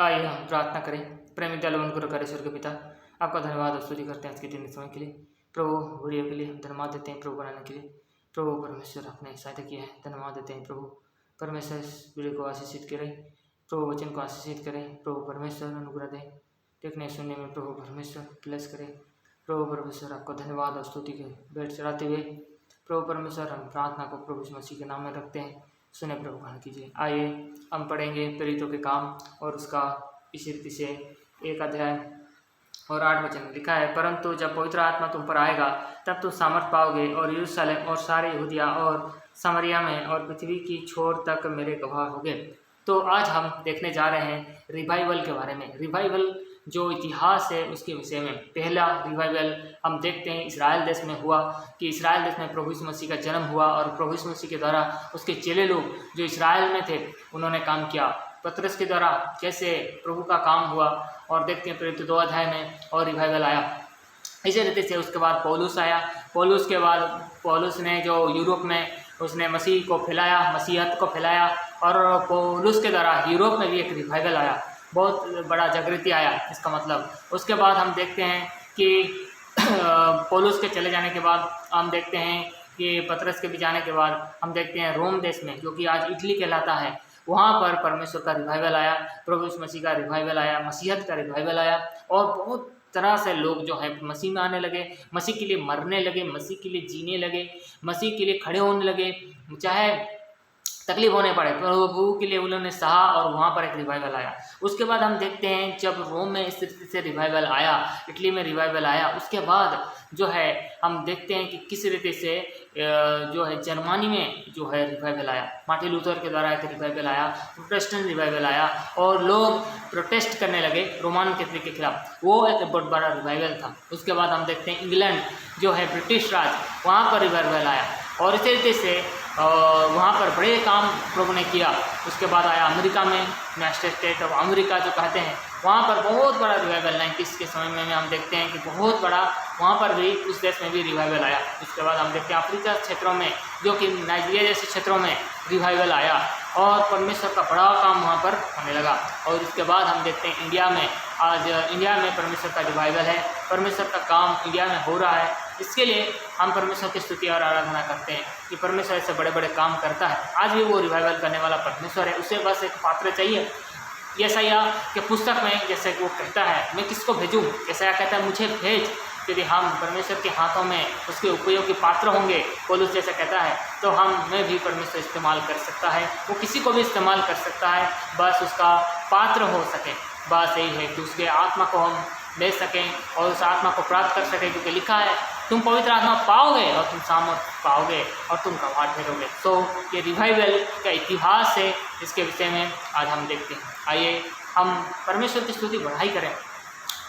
आइए हम प्रार्थना करें। प्रेमी दयालु गुरु करे स्वर्ग के पिता, आपका धन्यवाद और स्तुति करते हैं आज के दिन समय के लिए। प्रभु वीडियो के लिए हम धन्यवाद देते हैं, प्रभु बनाने के लिए। प्रभु परमेश्वर आपने सहायता किया है, धन्यवाद देते हैं। प्रभु परमेश्वर इस वीडियो को आशीषित करें, प्रभु वचन को आशीषित करें। प्रभु परमेश्वर अनुग्रह दें, देखने सुनने में प्रभु परमेश्वर ब्लेस करें। प्रभु परमेश्वर आपको धन्यवाद और स्तुति के भेंट चढ़ाते हुए प्रभु परमेश्वर हम प्रार्थना को प्रभु यीशु मसीह के नाम में रखते हैं। सुने प्रभु ग्रहण कीजिए। आइए हम पढ़ेंगे प्रेरितों के काम और उसका इसी रीति से 1 अध्याय और 8 वचन लिखा है। परंतु जब पवित्र आत्मा तुम पर आएगा तब तुम सामर्थ पाओगे और यरूशलेम और सारे यहूदिया और सामरिया में और पृथ्वी की छोर तक मेरे गवाह होंगे। तो आज हम देखने जा रहे हैं रिवाइवल के बारे में। रिवाइवल जो इतिहास है उसके विषय में। पहला रिवाइवल हम देखते हैं इस्राएल देश में हुआ कि इस्राएल देश में प्रभु यीशु मसीह का जन्म हुआ और प्रभु यीशु मसीह के द्वारा उसके चेले लोग जो इस्राएल में थे उन्होंने काम किया। पतरस के द्वारा कैसे प्रभु का काम हुआ और देखते हैं प्रेरित 2 अध्याय में और रिवाइवल आया। इसी रीति से उसके बाद पौलुस आया। पौलुस के बाद पौलुस ने जो यूरोप में उसने मसीह को फैलाया, मसीहत को फैलाया और पौलुस के द्वारा यूरोप में भी एक रिवाइवल आया, बहुत बड़ा जागृति आया इसका मतलब। उसके बाद हम देखते हैं कि पौलुस के चले जाने के बाद हम देखते हैं कि पतरस के भी जाने के बाद हम देखते हैं रोम देश में जो कि आज इटली कहलाता है, वहाँ पर परमेश्वर का रिवाइवल आया, प्रभु यीशु मसीह का रिवाइवल आया, मसीहत का रिवाइवल आया और बहुत तरह से लोग जो है मसीह में आने लगे, मसीह के लिए मरने लगे, मसीह के लिए जीने लगे, मसीह के लिए खड़े होने लगे, चाहे तकलीफ होने पड़े प्रभु के लिए उन्होंने सहा और वहाँ पर एक रिवाइवल आया। उसके बाद हम देखते हैं जब रोम में इस तरीके से रिवाइवल आया, इटली में रिवाइवल आया, उसके बाद जो है हम देखते हैं कि किस रीति से जो है जर्मनी में जो है रिवाइवल आया। मार्टिन लूथर के द्वारा एक रिवाइवल आया, प्रोटेस्टेंट रिवाइवल आया और लोग प्रोटेस्ट करने लगे रोमन कैथोलिक के खिलाफ, वो एक बहुत बड़ा रिवाइवल था। उसके बाद हम देखते हैं इंग्लैंड जो है ब्रिटिश राज, वहाँ पर रिवाइवल आया और इसी रीति से वहाँ पर बड़े काम प्रभु ने किया। उसके बाद आया अमेरिका में, यूनाइटेड स्टेट ऑफ अमेरिका जो कहते हैं, वहाँ पर बहुत बड़ा रिवाइवल 90s के समय में हम देखते हैं कि बहुत बड़ा वहाँ पर भी उस देश में भी रिवाइवल आया। उसके बाद हम देखते हैं अफ्रीका क्षेत्रों में जो कि नाइजीरिया जैसे क्षेत्रों में रिवाइवल आया और परमेश्वर का बड़ा काम वहाँ पर होने लगा। और उसके बाद हम देखते हैं इंडिया में, आज इंडिया में परमेश्वर का रिवाइवल है, परमेश्वर का काम इंडिया में हो रहा है। इसके लिए हम परमेश्वर की स्तुति और आराधना करते हैं कि परमेश्वर ऐसे बड़े बड़े काम करता है। आज भी वो रिवाइवल करने वाला परमेश्वर है, उसे बस एक पात्र चाहिए। यशायाह के पुस्तक में जैसे वो कहता है मैं किसको भेजूँ, यशायाह कहता है मुझे भेज। यदि हम परमेश्वर के हाथों में उसके उपयोगी पात्र होंगे, पौलुस जैसे कहता है, तो मैं भी परमेश्वर इस्तेमाल कर सकता है, वो किसी को भी इस्तेमाल कर सकता है, बस उसका पात्र हो सके। बस यही है कि उसके आत्मा को हम ले सकें और उस आत्मा को प्राप्त कर सकें, क्योंकि लिखा है तुम पवित्र आत्मा पाओगे और तुम सामर्थ पाओगे और तुम गवाह ठहरोगे। तो ये रिवाइवल का इतिहास है, इसके विषय में आज हम देखते हैं। आइए हम परमेश्वर की स्तुति बढ़ाई करें।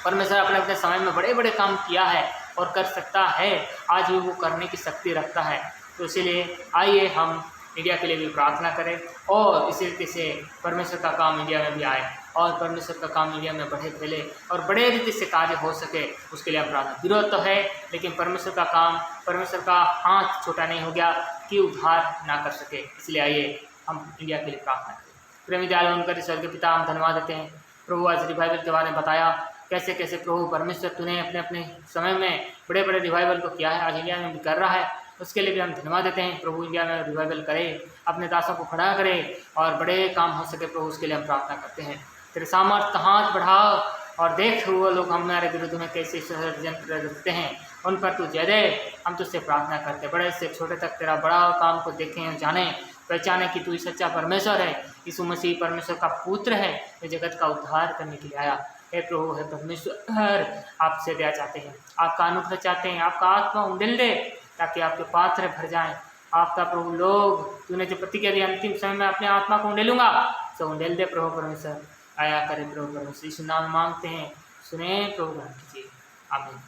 परमेश्वर अपने अपने समय में बड़े बड़े काम किया है और कर सकता है, आज भी वो करने की शक्ति रखता है। तो इसीलिए आइए हम इंडिया के लिए भी प्रार्थना करें और इसी रीति से परमेश्वर का काम इंडिया में भी आए और परमेश्वर का काम इंडिया में बढ़े फैले और बड़े रीति से कार्य हो सके, उसके लिए हम प्रार्थना। विरोध तो है, लेकिन परमेश्वर का काम, परमेश्वर का हाथ छोटा नहीं हो गया कि उद्धार ना कर सके। इसलिए आइए हम इंडिया के लिए प्रार्थना करें। प्रेमी दयालु उनकर स्वर्गीय पिता, हम धन्यवाद देते हैं प्रभु, आज रिवाइवल के बारे में बताया कैसे कैसे प्रभु परमेश्वर तूने अपने अपने समय में बड़े बड़े रिवाइवल को किया है, आज इंडिया में भी कर रहा है, उसके लिए भी हम धन्यवाद देते हैं। प्रभु इंडिया में रिवाइवल करे, अपने दासों को खड़ा करे और बड़े काम हो सके प्रभु, उसके लिए हम प्रार्थना करते हैं। तेरे सामर्थ हाथ बढ़ाओ और देख वो लोग हमारे विरुद्ध में कैसे षड्यंत्र रखते हैं, उन पर तू जय दे। हम तुझसे प्रार्थना करते बड़े से छोटे तक तेरा बड़ा काम को देखें और जाने, पहचाने कि तू ही सच्चा परमेश्वर है, यीशु मसीह परमेश्वर का पुत्र है, जो जगत का उद्धार करने के लिए आया। हे प्रभु, हे परमेश्वर, आपसे दया चाहते हैं, आपका अनुग्रह चाहते हैं, आपका आत्मा उंडेल दे ताकि आपके पात्र भर जाएं। आपका प्रभु लोग तूने जो प्रतिज्ञा दी अंतिम समय में अपने आत्मा को उंडेलूंगा, सो उंडेल दे प्रभु परमेश्वर, आया करें प्रभु परमेश्वर। इस नाम मांगते हैं, सुने प्रभु, कीजिए, आमीन।